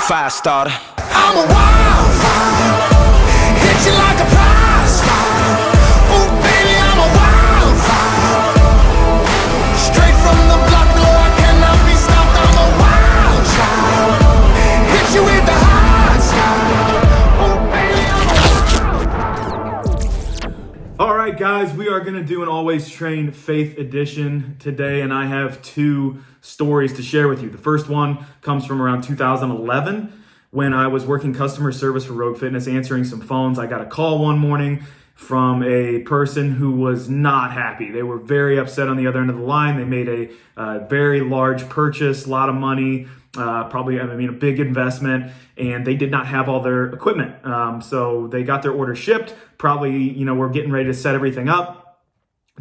fire starter. I'm a wildfire, hit you like a prize fire. Ooh, baby, I'm a wildfire, straight from the block, no, I cannot be stopped. I'm a wild child, hit you with the hot style. Ooh, baby, I'm a wildfire. All right, guys, we are going to do an Always Train Faith edition today, and I have two stories to share with you. The first one comes from around 2011 when I was working customer service for Rogue Fitness, answering some phones. I got a call one morning from a person who was not happy. They were very upset on the other end of the line. They made a very large purchase, a lot of money, a big investment, and they did not have all their equipment. So they got their order shipped, probably, were getting ready to set everything up.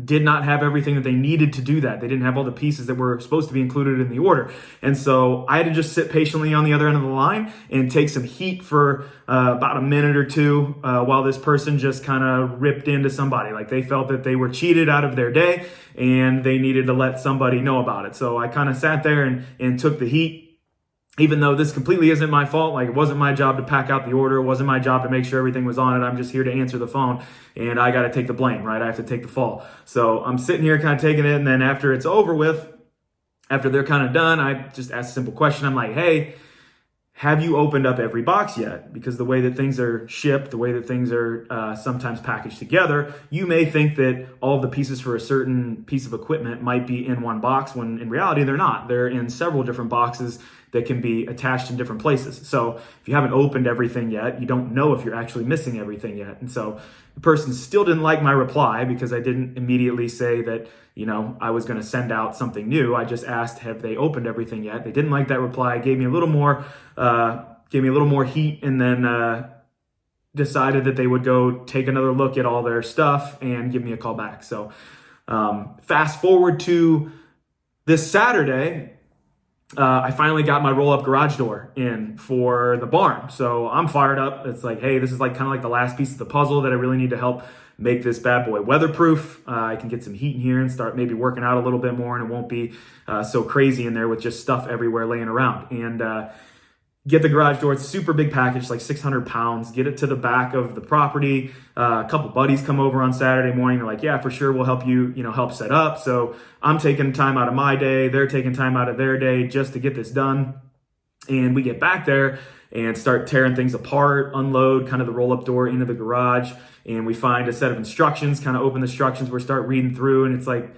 Did not have everything that they needed to do that. They didn't have all the pieces that were supposed to be included in the order. And so I had to just sit patiently on the other end of the line and take some heat for about a minute or two while this person just kind of ripped into somebody. Like they felt that they were cheated out of their day and they needed to let somebody know about it. So I kind of sat there and took the heat. Even though this completely isn't my fault, like it wasn't my job to pack out the order, it wasn't my job to make sure everything was on it. I'm just here to answer the phone and I got to take the blame, right? I have to take the fall. So I'm sitting here kind of taking it, and then after it's over with, after they're kind of done, I just ask a simple question. I'm like, hey, have you opened up every box yet? Because the way that things are shipped, the way that things are sometimes packaged together, you may think that all of the pieces for a certain piece of equipment might be in one box, when in reality they're not. They're in several different boxes that can be attached in different places. So if you haven't opened everything yet, you don't know if you're actually missing everything yet. And so the person still didn't like my reply because I didn't immediately say that, I was going to send out something new. I just asked, have they opened everything yet? They didn't like that reply. Gave me a little more heat, and then decided that they would go take another look at all their stuff and give me a call back. So fast forward to this Saturday, I finally got my roll-up garage door in for the barn. So I'm fired up. It's like, hey, this is kind of the last piece of the puzzle that I really need to help make this bad boy weatherproof. I can get some heat in here and start maybe working out a little bit more, and it won't be so crazy in there with just stuff everywhere laying around. And get the garage door. It's a super big package, like 600 pounds. Get it to the back of the property. A couple buddies come over on Saturday morning. They're like, yeah, for sure, we'll help you, help set up. So I'm taking time out of my day. They're taking time out of their day just to get this done. And we get back there and start tearing things apart, unload kind of the roll-up door into the garage. And we find a set of instructions, kind of open the instructions. We start reading through, and it's like,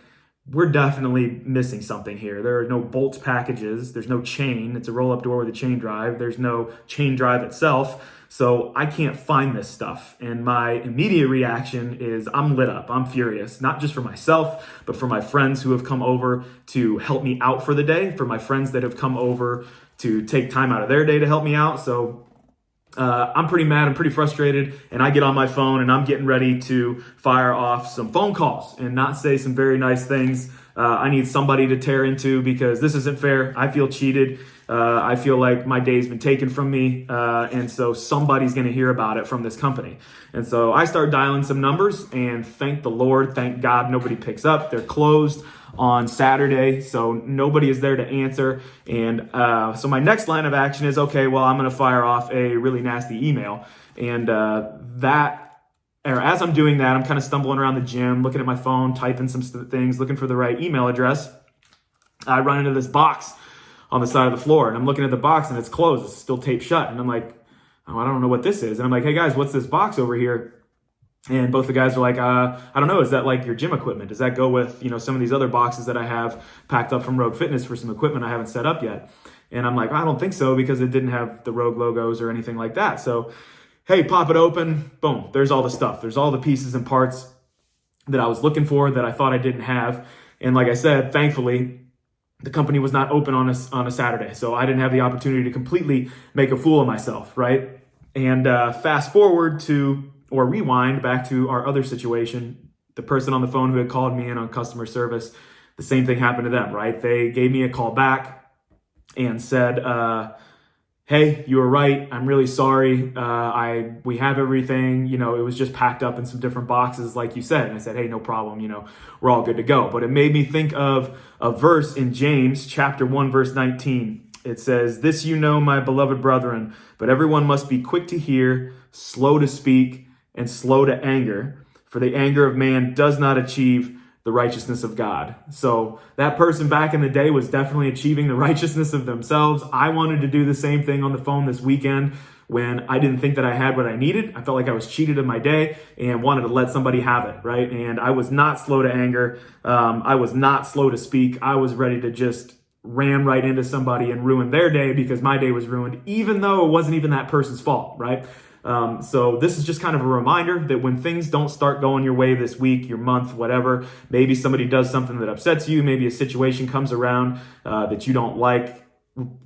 we're definitely missing something here. There are no bolts packages. There's no chain. It's a roll-up door with a chain drive. There's no chain drive itself. So I can't find this stuff. And my immediate reaction is I'm lit up. I'm furious, not just for myself, but for my friends who have come over to help me out for the day, for my friends that have come over to take time out of their day to help me out. So I'm pretty mad, I'm pretty frustrated, and I get on my phone and I'm getting ready to fire off some phone calls and not say some very nice things. I need somebody to tear into because this isn't fair. I feel cheated. I feel like my day's been taken from me, and so somebody's going to hear about it from this company. And so I start dialing some numbers, and thank the Lord, thank God, nobody picks up. They're closed on Saturday, so nobody is there to answer. And so my next line of action is, okay, well, I'm going to fire off a really nasty email. And as I'm doing that, I'm kind of stumbling around the gym, looking at my phone, typing some things, looking for the right email address. I run into this box on the side of the floor, and I'm looking at the box, and it's closed. It's still taped shut. And I'm like, oh, I don't know what this is. And I'm like, hey, guys, what's this box over here? And both the guys are like, I don't know. Is that like your gym equipment? Does that go with, some of these other boxes that I have packed up from Rogue Fitness for some equipment I haven't set up yet? And I'm like, I don't think so, because it didn't have the Rogue logos or anything like that. So, hey, pop it open. Boom. There's all the stuff. There's all the pieces and parts that I was looking for that I thought I didn't have. And like I said, thankfully, the company was not open on a Saturday. So I didn't have the opportunity to completely make a fool of myself, right? And fast forward to, or rewind back to our other situation, the person on the phone who had called me in on customer service, the same thing happened to them, right? They gave me a call back and said, hey, you were right. I'm really sorry. We have everything, it was just packed up in some different boxes, like you said. And I said, hey, no problem. We're all good to go. But it made me think of a verse in James chapter 1, verse 19. It says, "This you know, my beloved brethren, but everyone must be quick to hear, slow to speak, and slow to anger, for the anger of man does not achieve the righteousness of God." So that person back in the day was definitely achieving the righteousness of themselves. I wanted to do the same thing on the phone this weekend when I didn't think that I had what I needed. I felt like I was cheated of my day and wanted to let somebody have it, right? And I was not slow to anger. I was not slow to speak. I was ready to just ram right into somebody and ruin their day because my day was ruined, even though it wasn't even that person's fault, right? So this is just kind of a reminder that when things don't start going your way this week, your month, whatever, maybe somebody does something that upsets you, maybe a situation comes around that you don't like,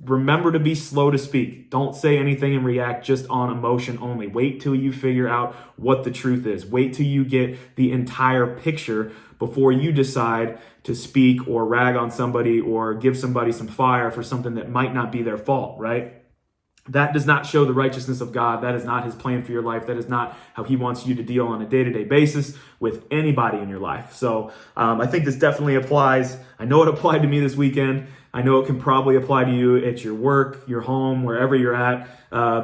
remember to be slow to speak. Don't say anything and react just on emotion only. Wait till you figure out what the truth is. Wait till you get the entire picture before you decide to speak or rag on somebody or give somebody some fire for something that might not be their fault, right? That does not show the righteousness of God. That is not his plan for your life. That is not how he wants you to deal on a day-to-day basis with anybody in your life. So I think this definitely applies. I know it applied to me this weekend. I know it can probably apply to you at your work, your home, wherever you're at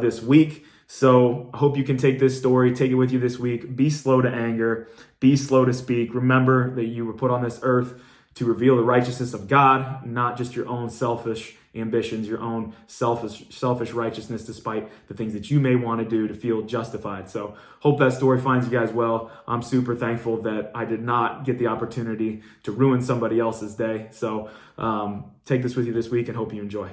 this week. So I hope you can take this story, take it with you this week. Be slow to anger. Be slow to speak. Remember that you were put on this earth to reveal the righteousness of God, not just your own selfish ambitions, your own selfish righteousness, despite the things that you may want to do to feel justified. So hope that story finds you guys well. I'm super thankful that I did not get the opportunity to ruin somebody else's day. So take this with you this week and hope you enjoy.